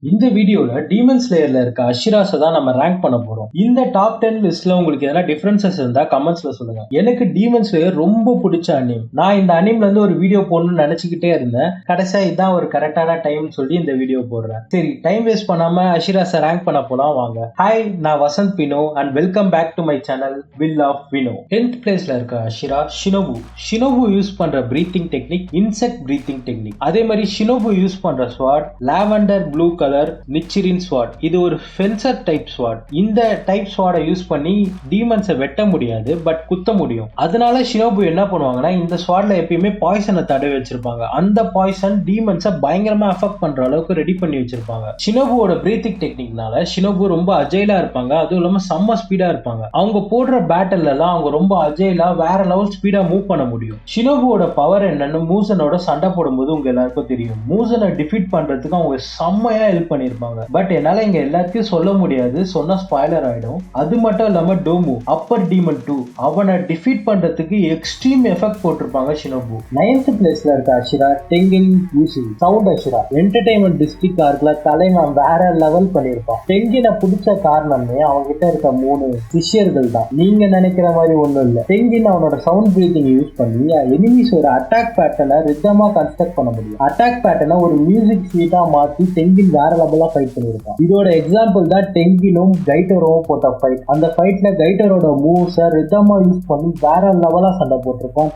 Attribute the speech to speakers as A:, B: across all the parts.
A: இந்த வீடியோல டீமன் ஸ்லேயர்ல இருக்க அஷிராஸை தான் நம்ம ரேங்க் பண்ண போறோம். இந்த டாப் 10 லிஸ்ட்ல உங்களுக்கு எதனா டிஃபரன்சஸ் இருந்தா கமெண்ட்ஸ்ல சொல்லுங்க. எனக்கு டீமன் ஸ்லேயர் ரொம்ப பிடிச்ச அனிம். நான் இந்த அனிம்ல இருந்து ஒரு வீடியோ போடணும்னு நினைச்சுக்கிட்டே இருந்தேன். கடைசியா இதான் ஒரு கரெக்டான டைம் சொல்லி இந்த வீடியோ போடுறேன். சரி, டைம் வேஸ்ட் பண்ணாம அஷிராஸை ரேங்க் பண்ண போலாம் வாங்க. ஹாய், நான் வசந்த் பினோ and welcome back to my channel will of Vino. 10th பிளேஸ்ல இருக்க அஷிரா ஷினோபு. ஷினோபு யூஸ் பண்ற breathing technique insect breathing technique. அதே மாதிரி ஷினோபு யூஸ் பண்ற sword lavender blue colour Nichirin sword. இது ஒரு ஃபென்சர் டைப் ஸ்வாட். இந்த டைப் ஸ்வாடை யூஸ் பண்ணி டீமன்ஸை வெட்ட முடியாது, பட் குத்த முடியும். அதனால ஷினோபு என்ன பண்ணுவாங்கன்னா, இந்த ஸ்வாட்ல எப்பயுமே பாய்சனை தடவி வச்சிருப்பாங்க. அந்த பாய்சன் டீமன்ஸை பயங்கரமா அஃபெக்ட் பண்ற அளவுக்கு ரெடி பண்ணி வச்சிருப்பாங்க. ஷினோபுவோட பிரீத்திங் டெக்னிக்னால ஷினோபு ரொம்ப அஜைலா இருப்பாங்க. அதுவும் இல்லாம செம்ம ஸ்பீடா இருப்பாங்க. அவங்க போடுற பேட்டல்ல எல்லாம் அவங்க ரொம்ப அஜைலா வேற லெவல் ஸ்பீடா மூவ் பண்ண முடியும். ஷினோபுவோட பவர் என்னன்னு மூசனோட சண்டை போடும்போது உங்க எல்லாருக்கும் தெரியும். மூசனை டிஃபீட் பண்றதுக்கு அவங்க செம்மையா ஹெல்ப் பண்ணிருப்பாங்க. பட் என்னால இங்க எல்லாத்தையும் சொல்ல முடியாது, சொன்னா ஸ்பாயிலர் ஆயிடும். அது மட்டும் இல்லாம டோமு அப்பர் டீமன் 2 அவனை டிஃபீட் பண்றதுக்கு எக்ஸ்ட்ரீம் எஃபெக்ட் போட்டிருப்பாங்க ஷினோபு. 9th பிளேஸ்ல இருக்க அஷிரா டெங்கின் யூசி சவுண்ட் அஷிரா. என்டர்டைன்மெண்ட் டிஸ்ட்ரிக்ட் ஆர்க்ல தலைவன் வேற லெவல் பண்ணிருப்பான். டெங்கினை பிடிச்ச காரணமே அவங்க கிட்ட இருக்க 3 சிஷியர்கள் தான். நீங்க நினைக்கிற மாதிரி ஒண்ணும் இல்ல. டெங்கின் அவனோட சவுண்ட் பிரீத்திங் யூஸ் பண்ணி எனிமீஸோட அட்டாக் பேட்டர்னை ரிதமா கன்ஸ்ட்ரக்ட் பண்ண முடியும். அட்டாக் பேட்டர்னை ஒரு மியூசிக் ஸ்வீட்டா மாத்தி டெங்கின் வேற லெவலா ஃபைட் பண்ணிருப்பான். இதோட எக்ஸாம்பிள் தான் டெங்கினும் கைட்டரோவும் போட்ட ஃபைட். அந்த ஃபைட்ல கைட்டரோட மூவ்ஸை ரிதமா யூஸ் பண்ணி வேற லெவலா சண்டை போட்டிருப்பான்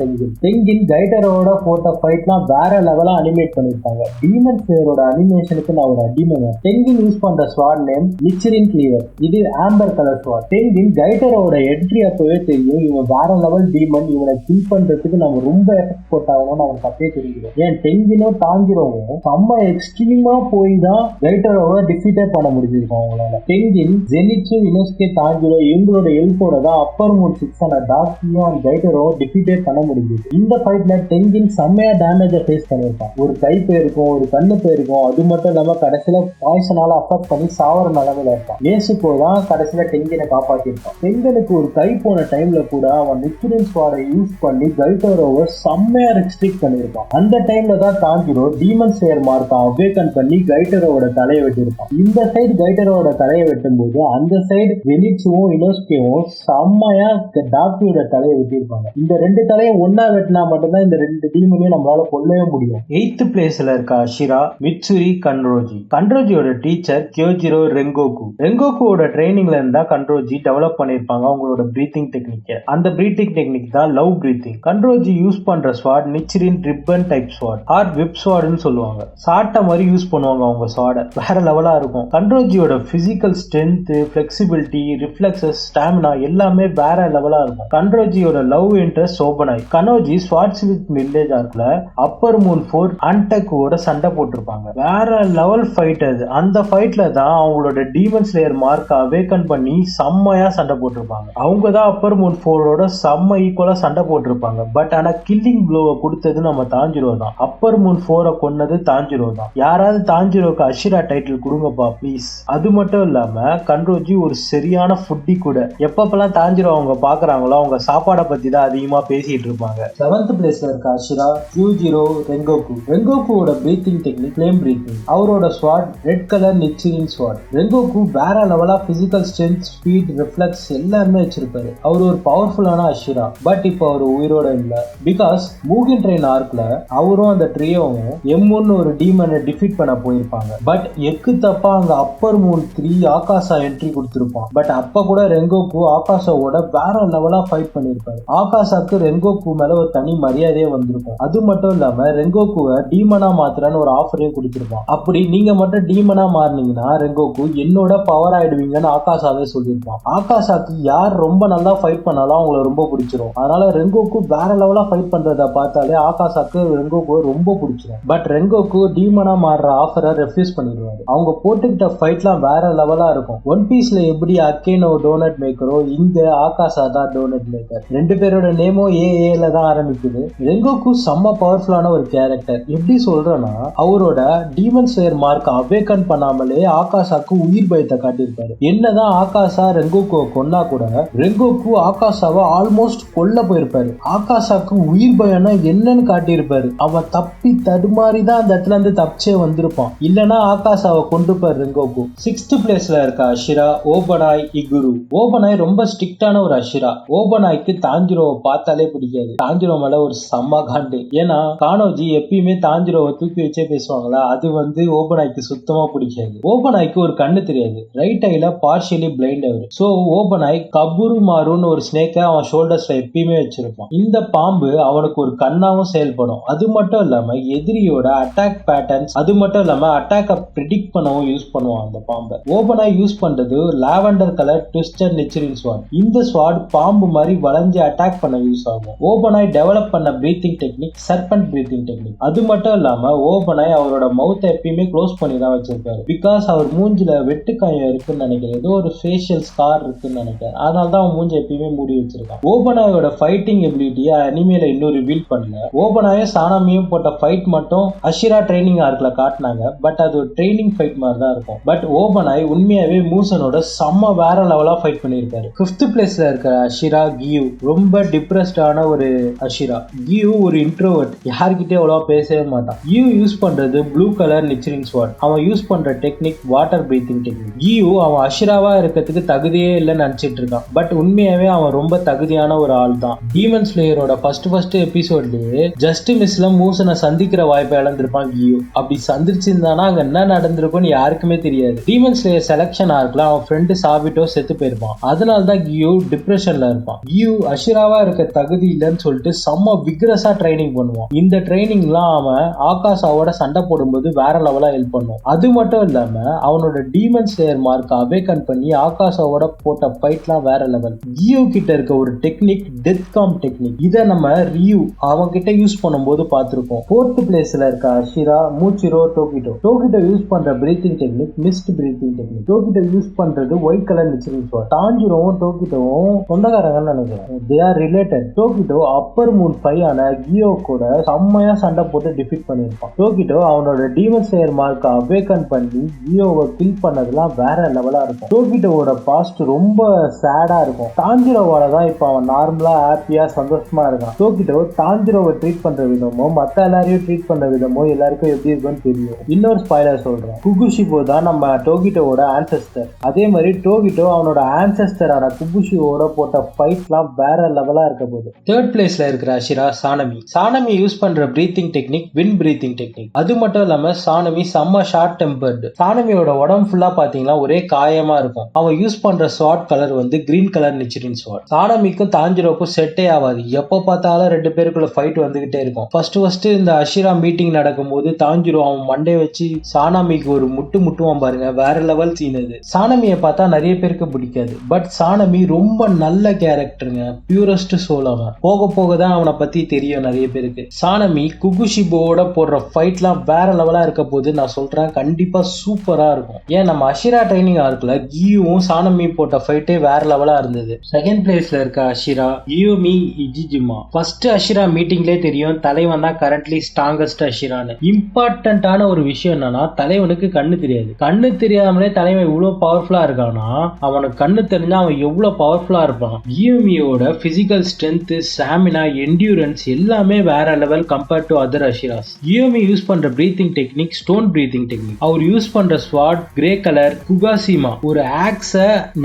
A: டெங்கின் கைட்டரோட போட்ட ஃபைட்லாம் வேற லெவலா அனிமேட் பண்ணிருப்பாங்க. டீமன் ஸ்லேயரோட அனிமேஷனுக்கு நான் ஒரு அடிமை. டெங்கின் யூஸ் பண்ற ஸ்வாட் நேம் நிச்சிரின் கிளீவர். இது ஆம்பர் கலர் ஸ்வாட். டெங்கின் கைட்டரோட என்ட்ரி அப்பவே தெரியும் இவன் வேற லெவல் டீமன், இவனை கில் பண்றதுக்கு நம்ம ரொம்ப எஃபெக்ட் போட்டாகணும்னு அவனுக்கு அப்பயே தெரிஞ்சிடும். ஏன் டெங்கினோ தாங்கிரோவும் செம்ம எக்ஸ்ட்ரீமா போய் தான் கைட்டரோவை டிஃபீட்டே பண்ண முடிஞ்சிருக்கும் அவங்களால. டெங்கின் ஜெனிட்சு இனோஸ்கே தாங்கிரோ இவங்களோட ஹெல்ப்போட தான் அப்பர் மூன் 600 டார்க்ஸையும் அண்ட் கைட்டரோ டிஃபீட்டே பண்ண முடிஞ்சது. இந்த ஃபைட்ல டெங்கின் செம்மையா டேமேஜை ஃபேஸ் பண்ணிருப்பான். ஒரு கை போயிருக்கும், ஒரு கண்ணு போயிருக்கும். அது மட்டும் இல்லாம கடைசியில பாய்சனால அஃபெக்ட் பண்ணி சாவர நிலைமையில இருப்பான். நேசுக்கோ தான் கடைசியில டெங்கினை காப்பாத்திருப்பான். டெங்கனுக்கு ஒரு கை போன டைம்ல கூட அவன் நிச்சிரின் ஸ்வாடை யூஸ் பண்ணி கைட்டரோவை செம்மையா ரெஸ்ட்ரிக்ட் பண்ணிருப்பான். அந்த டைம்ல தான் தாங்கிரோ டீமன் ஸ்லேயர் மார்க்கை அவேக்கன் பண்ணி கைட்டரோட தலையை வெட்டிருப்பான். இந்த சைடு கைட்டரோட தலையை வெட்டும் போது அந்த சைடு வெனிட்ஸும் இனோஸ்கேவும் செம்மையா டாக்கியோட தலையை வெட்டிருப்பாங்க. இந்த 2 தலையை ஒன்னா வெட்டினா மட்டும்தான் இந்த 2 டீமையும் நம்மளால கொல்லவே முடியும். 8th பிளேஸ்ல இருக்க அஷிரா மிட்சுரி கன்ரோஜி. கன்ரோஜியோட டீச்சர் கியோஜிரோ ரெங்கோகு. ரெங்கோகுவோட ட்ரைனிங்ல இருந்தா கன்ரோஜி டெவலப் பண்ணிருப்பாங்க அவங்களோட பிரீத்திங் டெக்னிக். அந்த பிரீத்திங் டெக்னிக் தான் லவ் பிரீத்திங். கன்ரோஜி யூஸ் பண்ற ஸ்வாட் நிச்சிரின் ரிப்பன் டைப் ஸ்வாட் ஆர் விப் ஸ்வாட்னு சொல்லுவாங்க. சாட்ட மாதிரி யூஸ் பண்ணுவாங்க அவங்க ஸ்வாட. வேற லெவலா இருக்கும். கன்ரோஜியோட physical strength, flexibility, reflexes, stamina எல்லாமே வேற லெவலா இருக்கும். கன்ரோஜியோட லவ் இன்ட்ரெஸ்ட் சோபனாய். கனோஜி ஸ்வாட்ஸ் வித் வில்லேஜ் ஆர்க்ல அப்பர் மூன் 4 அன்டெக்கோட சண்டை போட்டிருப்பாங்க. வேற லெவல் ஃபைட் அது. அந்த ஃபைட்ல தான் அவங்களோட டீமன் ஸ்லேயர் மார்க் அவேக்கன் பண்ணி செம்மையா சண்டை போட்டிருப்பாங்க. அவங்க தான் அப்பர் மூன் 4ஓட செம்ம ஈக்குவலா சண்டை போட்டிருப்பாங்க. பட் ஆனா கில்லிங் ப்ளோவை கொடுத்தது நம்ம தாஞ்சிரோ தான். அப்பர் மூன் 4 கொன்னது தாஞ்சிரோ தான். யாராவது தாஞ்சிரோக்கு அஷிரா டைட்டில் கொடுங்கப்பா ப்ளீஸ். அது மட்டும் இல்லாம கன்ரோஜி ஒரு சரியான ஃபுட்டி கூட. எப்பப்பெல்லாம் தாஞ்சிரோ அவங்க பாக்குறாங்களோ அவங்க சாப்பாடை பத்தி தான் அதிகமா பேசிட்டு இருப்பாங்க. 7th பிளேஸ்ல இருக்க அஷிரா கியூஜிரோ ரெங்கோகு. ரெங்கோகுவோட பிரீத்திங் டெக்னிக் ஃப்ளேம் பிரீத்திங். அவரோட ஸ்வாட் ரெட் கலர் நிச்சிரின் ஸ்வாட். ரெங்கோகு வேற லெவலா பிசிக்கல் ஸ்ட்ரென்த், ஸ்பீட், ரிஃப்ளெக்ஸ் எல்லாமே வச்சிருப்பாரு. அவர் ஒரு பவர்ஃபுல்லான அஷிரா. பட் இப்போ அவர் உயிரோட இல்ல. பிகாஸ் மூகின் ட்ரெயின் ஆர்க்ல அவரும் அந்த ட்ரியோவும் M1 ஒரு டீமனை டிஃபீட் பண்ண போயிருப்பாங்க. பட் எக்கு தப்பா அங்க அப்பர் மூன் 3 ஆகாசா என்ட்ரி கொடுத்திருப்பான். பட் அப்ப கூட ரெங்கோகு ஆகாசாவோட வேற லெவலா ஃபைட் பண்ணிருப்பாரு. ஆகாசாக்கு ரெங்கோகு மேல ஒரு தனி மரியாதையே வந்திருக்கும். அது மட்டும் இல்லாம ரெங்கோகுவை டீமனா மாத்திரன்னு ஒரு ஆஃபரையும் கொடுத்திருப்பான். அப்படி நீங்க மட்டும் டீமனா மாறினீங்கன்னா ரெங்கோகு என்னோட பவர் ஆயிடுவீங்கன்னு ஆகாசாவே சொல்லியிருப்பான். ஆகாசாக்கு யார் ரொம்ப நல்லா ஃபைட் பண்ணாலும் அவங்கள ரொம்ப பிடிச்சிரும். அதனால ரெங்கோகு வேற லெவலா ஃபைட் பண்றத பார்த்தாலே ஆகாசாக்கு ரெங்கோகு ரொம்ப பிடிச்சிரும். பட் ரெங்கோகு டீமனா மாறுற ஆஃபரை ரெஃப்யூஸ் பண்ணிடுவாரு. அவங்க போட்டுக்கிட்ட ஃபைட்லாம் வேற லெவலா இருக்கும். ஒன் பீஸ்ல எப்படி அக்கேனோ டோனட் மேக்கரோ இங்க ஆகாசா தான் டோனட் மேக்கர். 2 பேரோட நேமும் ஏல தான் ஆரம்பிக்குது. ரெங்கோகு செம்ம பவர்ஃபுல்லான ஒரு கேரக்டர். எப்படி சொல்றேன்னா அவரோட டீமன் ஸ்லேயர் மார்க் அவேக்கன் பண்ணாமலே ஆகாசாக்கு உயிர் பயத்தை காட்டியிருப்பாரு. என்னதான் ஆகாசா ரெங்கோகுவை கொன்னா கூட ரெங்கோகு ஆகாசாவை ஆல்மோஸ்ட் கொல்ல போயிருப்பாரு. ஆகாசாக்கு உயிர் பயம்னா என்னன்னு காட்டியிருப்பாரு. அவன் தப்பி தடுமாறி தான் அந்த இடத்துல இருந்து தப்பிச்சே வந்திருப்பான். இல்லனா ஆகாஷாவை கொண்டு போற ரிங்கோகு. 6th பிளேஸ்ல இருக்க அஷிரா ஓபனாய் இகுரு. ஓபனாய் ரொம்ப ஸ்ட்ரிக்டான ஒரு அஷிரா. ஓபனாய்க்கு தாஞ்சிரோவை பார்த்தாலே பிடிக்காது. தாஞ்சிரோ மேல ஒரு செம்ம காண்டு. ஏன்னா கானோஜி எப்பயுமே தாஞ்சிரோவை தூக்கி வச்சே பேசுவாங்களா, அது ஓபனாய்க்கு சுத்தமா பிடிக்காது. ஓபனாய்க்கு ஒரு கண்ணு தெரியாது. ரைட் ஐல பார்ஷியலி பிளைண்ட் அவரு. சோ ஓபனாய் கபுரு மாறுன்னு ஒரு ஸ்னேக்க அவன் ஷோல்டர்ஸ்ல எப்பயுமே வச்சிருப்பான். இந்த பாம்பு அவனுக்கு ஒரு கண்ணாவும் செயல்படும். அது மட்டும் இல்லாம எதிரியோட அட்டாக் பேட்டர்ன்ஸ், அது மட்டும் இல்லாம அட்டாக்க ப்ரிடிக்ட் பண்ணவும் யூஸ் பண்ணுவான் அந்த பாம்பை. ஓபனாய் யூஸ் பண்றது லாவெண்டர் கலர் ட்விஸ்டட் நிச்சரின் ஸ்வாட். இந்த ஸ்வாட் பாம்பு மாதிரி வளைஞ்சு அட்டாக் பண்ண யூஸ் ஆகும். ஓபனாய் டெவலப் பண்ண breathing technique serpent breathing technique. அது மட்டும் இல்லாம ஓபனாய் அவரோட மவுத்தை எப்பயுமே க்ளோஸ் பண்ணி தான் வச்சிருப்பாரு. பிகாஸ் அவர் மூஞ்சில வெட்டுக்காயம் இருக்குன்னு நினைக்கிறேன், ஏதோ ஒரு ஃபேஷியல் ஸ்கார் இருக்குன்னு நினைக்கிறேன். அதனாலதான் அவன் மூஞ்சி எப்பயுமே மூடி வச்சிருக்கான். ஓபனாயோட ஃபைட்டிங் எபிலிட்டியை அனிமேல இன்னும் ரிவீல் பண்ணல. ஓபனாயும் சானாமியும் போட்ட ஃபைட் மட்டும் அஷிரா ட்ரைனிங் ஆர்க்ல காட்டினாங்க. பட் அது ஒரு ட்ரைனிங் ஃபைட் மாதிரி தான் இருக்கும். பட் ஓபனாய் உண்மையாவே மூசனோட செம்ம வேற லெவலா ஃபைட் பண்ணியிருக்காரு. 5th பிளேஸ்ல இருக்கிற அஷிரா கியூ. ரொம்ப டிப்ரெஸ்டான ஒரு அஷிரா. கியூ ஒரு இன்ட்ரோவர்ட், யார்கிட்டே அவ்வளவா பேசவே மாட்டான். கியூ யூஸ் பண்றது ப்ளூ கலர் நிச்சரிங் ஸ்வாட். அவன் யூஸ் பண்ற technique water breathing technique. Giyu அவன் அஷிராவா இருக்கிறதுக்கு தகுதியே இல்லைன்னு நினைச்சிட்டு இருக்கான். பட் உண்மையாவே அவன் ரொம்ப தகுதியான ஒரு ஆள் தான். டீமன் ஸ்லேயரோட ஃபர்ஸ்ட் எபிசோட்லயே ஜஸ்ட் மிஸ்ல மூசனை சந்திக்கிற வாய்ப்பை இழந்திருப்பான் கியூ. அப்படி சந்திச்சிருந்தானா அங்க என்ன நடந்திருக்கும்னு யாருக்குமே தெரியாது. டீமன் ஸ்லேயர் செலக்ஷன் ஆர்க்ல அவன் ஃப்ரெண்டு சாவிட்டோ செத்து போயிருப்பான். அதனாலதான் கியூ டிப்ரெஷன்ல இருப்பான். கியூ அஷிராவா இருக்க தகுதி இல்லைன்னு சொல்லிட்டு செம்ம விக்ரஸா ட்ரைனிங் பண்ணுவான். இந்த ட்ரைனிங்லாம் அவன் ஆகாஷாவோட சண்டை போடும்போது வேற லெவலா ஹெல்ப் பண்ணும். அது மட்டும் இல்லாம அவனோட டீமன் ஸ்லேயர் மார்க் அவேக்கன் பண்ணி ஆகாஷாவோட போட்ட ஃபைட்லாம் வேற லெவல். கியூ கிட்ட இருக்க ஒரு டெக்னிக் டெத் காம் டெக்னிக். இதை நம்ம ரியூ அவன் கிட்ட யூஸ் பண்ணும்போது பார்த்திருக்கோம். 4th பிளேஸ்ல இருக்க Hashira Muichiro Tokito. Tokito use பண்ற breathing technique mist breathing technique. Tokito use பண்றது ஒயிட் கலர் நிச்சரிங் ஸ்வாட். தாஞ்சிரோவும் டோகிட்டோவும் சொந்தக்காரங்கன்னு நினைக்கிறேன். They are related. Tokito upper moon 5 ஆன கியோ கூட செம்மையா சண்டை போட்டு டிஃபீட் பண்ணிருப்பான். டோகிட்டோ அவனோட டீமன் ஸ்லேயர் மார்க் அவேக்கன் பண்ணி கியோவை கில் பண்ணதெல்லாம் வேற லெவலா இருக்கும். டோகிட்டோவோட பாஸ்ட் ரொம்ப சேடா இருக்கும். தாஞ்சிரோவால தான் இப்ப அவன் நார்மலா ஹாப்பியா சந்தோஷமா இருக்கான். டோகிட்டோ தாஞ்சிரோவை ட்ரீட் பண்ற விதமோ மத்த எல்லாரையும் ட்ரீட் பண்ற விதமோ எல்லாருக்கும் எப்படி இருக்குன்னு தெரியும். இன்னொரு ஸ்பாய்லர் சொல்றேன், குபுஷிபோ தான் நம்ம டோகிட்டோவோட ஆன்செஸ்டர். அதே மாதிரி டோகிட்டோ அவனோட ஆன்செஸ்டரான குபுஷிவோட போட்ட ஃபைட்லாம் வேற லெவலா இருக்க போகுது. 3rd பிளேஸ்ல இருக்கிற அஷிரா சானமி. சானமி யூஸ் பண்ற breathing technique win breathing technique. அது மட்டும் இல்லாம சானமி செம்ம ஷார்ட் டெம்பர்டு. சானமியோட உடம்பு ஃபுல்லா பாத்தீங்கன்னா ஒரே காயமா இருக்கும். அவன் யூஸ் பண்ற ஸ்வாட் கலர் கிரீன் கலர் நிச்சரின் ஸ்வாட். சானமிக்கும் தாஞ்சிரோக்கும் செட்டே ஆகாது. எப்ப பார்த்தாலும் 2 பேருக்குள்ள ஃபைட் வந்துகிட்டே இருக்கும். ஃபர்ஸ்ட் இந்த அஷிரா மீட்டிங் நடக்கும்போது தாஞ்சிரோ அவன் மண்டே வச்சு சானமிக்கு ஒரு முட்டுவான் பாருங்க, வேற லெவல் சீன் அது. சானமியை பார்த்தா நிறைய பேருக்கு பிடிக்காது. பட் சானமி ரொம்ப நல்ல கேரக்டருங்க, பியூரஸ்ட் சோல். அவன் போக தான் அவனை பத்தி தெரியும் நிறைய பேருக்கு. சானமி குகுஷிபோட போடுற ஃபைட்லாம் வேற லெவலா இருக்க போது நான் சொல்றேன், கண்டிப்பா சூப்பரா இருக்கும். ஏன் நம்ம அஷிரா ட்ரைனிங் ஆர்க்ல கியூவும் சானமி போட்ட ஃபைட்டே வேற லெவலா இருந்தது. 2nd பிளேஸ்ல இருக்க அஷிரா யூமி இஜிஜிமா. ஃபர்ஸ்ட் அஷிரா மீட்டிங்லே தெரியும் தலைவன் தான் கரண்ட்லி ஸ்ட்ராங்கஸ்ட் அஷிரான்னு. இம்பார்ட்டன்டான ஒரு விஷயம் என்னன்னா, தலைவனுக்கு கண்ணு தெரியாது. கண்ணு தெரியாமலே தலைவன் இவ்வளவு பவர்ஃபுல்லா இருக்கானா, அவனுக்கு கண்ணு தெரிஞ்சா அவன் எவ்வளவு பவர்ஃபுல்லா இருப்பான். யூமியோட பிசிக்கல் ஸ்ட்ரென்த், ஸ்டாமினா, என்டியூரன்ஸ் எல்லாமே வேற level compared to other Hashiras. யூமி யூஸ் பண்ற breathing technique stone breathing technique. அவர் யூஸ் பண்ற ஸ்வாட் கிரே கலர் குகாசிமா. ஒரு ஆக்ஸ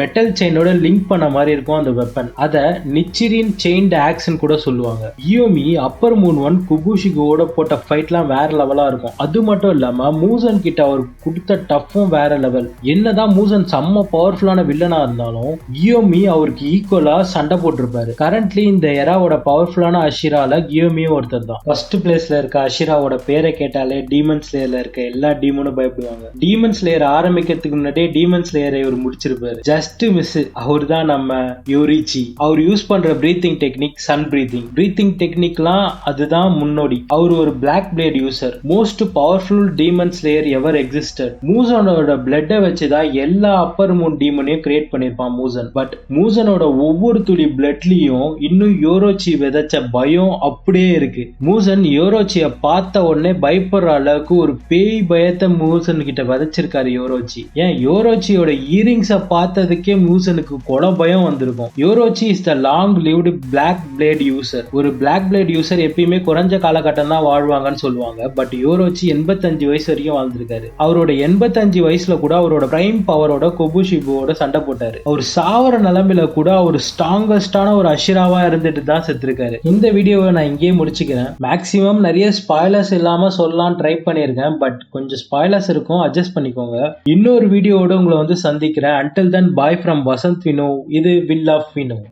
A: மெட்டல் செயினோட லிங்க் பண்ண மாதிரி இருக்கும் அந்த வெப்பன். அத நிச்சிரின் செயின்ட் ஆக்ஸ்னு கூட சொல்லுவாங்க. யூமி அப்பர் மூன் 1 குபுஷிகோட போட்ட ஃபைட்லாம் வேற லெவலா இருக்கும். அது மட்டும் இல்லாம மூசன் கிட்ட அவர் கொடுத்த டஃப்பும் வேற லெவல். என்னதான் மூசன் செம்ம பவர்ஃபுல்லான வில்லனா இருந்தாலும் கியோமி அவருக்கு ஈக்குவலா சண்டை போட்டிருப்பாரு. கரண்ட்லி இந்த எராவோட பவர்ஃபுல்லான அஷிரால கியோமியும் ஒருத்தர் தான். 1st பிளேஸ்ல இருக்க அஷிராவோட பேரை கேட்டாலே டீமன் ஸ்லேயர்ல இருக்க எல்லா டீமனும் பயப்படுவாங்க. டீமன் ஸ்லேயர் ஆரம்பிக்கிறதுக்கு முன்னாடியே டீமன் ஸ்லேயரை இவர் முடிச்சிருப்பாரு. ஜஸ்ட் மிஸ் அவர் தான் நம்ம யோரிச்சி. அவர் யூஸ் பண்ற breathing technique sun breathing. Breathing டெக்னிக்லாம் அதுதான் முன்னோடி. அவர் ஒரு black blade user. Most powerful demon slayer ever existed. மூசனோட பிளட்டை வச்சுதான் எல்லா அப்பர் மூன் டீமனையும் கிரியேட் பண்ணிருப்பான் மூசன். பட் மூசனோட ஒவ்வொரு துளி பிளட்லயும் இன்னும் யோரோச்சி விதைச்ச பயம் அப்படியே இருக்கு. மூசன் யோரோச்சிய பார்த்த உடனே பயப்படுற அளவுக்கு ஒரு பேய் பயத்தை மூசன் கிட்ட விதைச்சிருக்காரு யோரோச்சி. ஏன் யோரோச்சியோட இயரிங்ஸை பார்த்ததுக்கே மூசனுக்கு கொலை பயம் வந்திருக்கும். Yoriichi is the long lived black blade user. ஒரு பிளாக் பிளேட் யூசர் எப்பயுமே குறைஞ்ச காலகட்டம் தான் வாழ்வாங்கன்னு சொல்லுவாங்க. பட் யோரோச்சி 85 வயசு வரைக்கும் வாழ்ந்து இருந்திருக்காரு. அவரோட 85 வயசுல கூட அவரோட பிரைம் பவரோட கொபுஷிபுவோட சண்டை போட்டாரு. அவர் சாவர நிலைமையில கூட அவர் ஸ்ட்ராங்கஸ்டான ஒரு அஷிராவா இருந்துட்டு தான் செத்துருக்காரு. இந்த வீடியோவை நான் இங்கேயே முடிச்சுக்கிறேன். மேக்ஸிமம் நிறைய ஸ்பாய்லர்ஸ் இல்லாம சொல்லலாம் ட்ரை பண்ணியிருக்கேன். பட் கொஞ்சம் ஸ்பாய்லர்ஸ் இருக்கும், அட்ஜஸ்ட் பண்ணிக்கோங்க. இன்னொரு வீடியோவோட உங்களை வந்து சந்திக்கிறேன். Until then, bye from Vasanth Vino. இது வில் ஆஃப் வினோ.